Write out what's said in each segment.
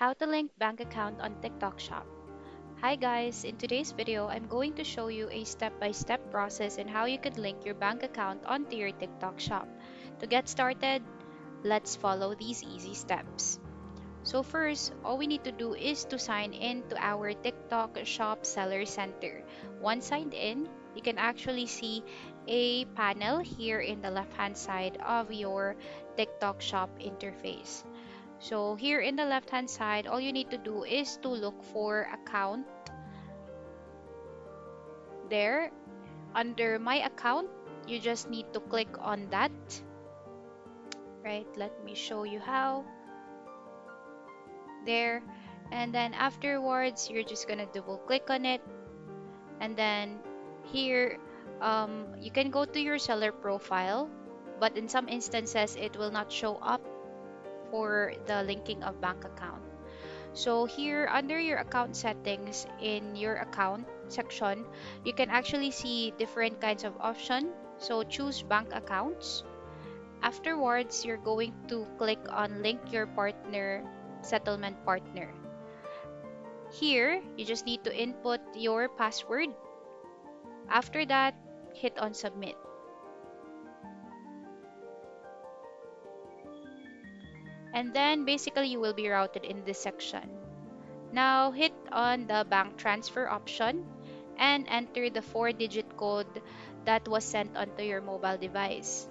How to link bank account on TikTok Shop. Hi guys, in today's video, I'm going to show you a step-by-step process on how you could link your bank account onto your TikTok Shop. To get started, let's follow these easy steps. So first, all we need to do is to sign in to our TikTok Shop Seller Center. Once signed in, you can actually see a panel here in the left-hand side of your TikTok Shop interface. So here in the left hand side, all you need to do is to look for account there. Under my account, you just need to click on that. Right, let me show you how. There. And then afterwards, you're just gonna double click on it. And then here, you can go to your seller profile, but in some instances, it will not show up for the linking of bank account. So here under your account settings in your account section, you can actually see different kinds of options. So choose bank accounts. Afterwards, you're going to click on link your partner settlement partner. Here, you just need to input your password. After that, hit on submit. And then basically you will be routed in this section. Now hit on the bank transfer option and enter the 4-digit code that was sent onto your mobile device.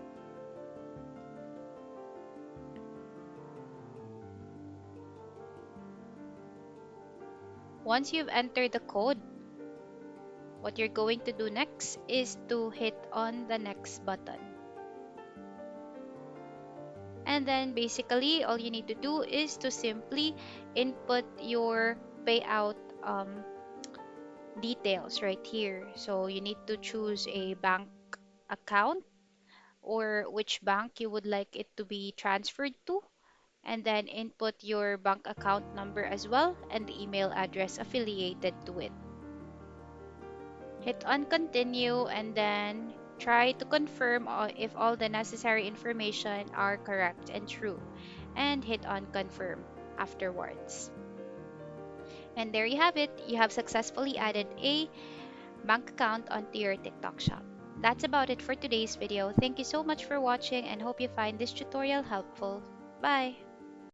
Once you've entered the code, what you're going to do next is to hit on the next button. And then basically all you need to do is to simply input your payout details right here. So you need to choose a bank account or which bank you would like it to be transferred to, and then input your bank account number as well and the email address affiliated to it. Hit on continue and then try to confirm if all the necessary information are correct and true, and hit on confirm afterwards. And there you have it. You have successfully added a bank account onto your TikTok shop. That's about it for today's video. Thank you so much for watching and hope you find this tutorial helpful. Bye!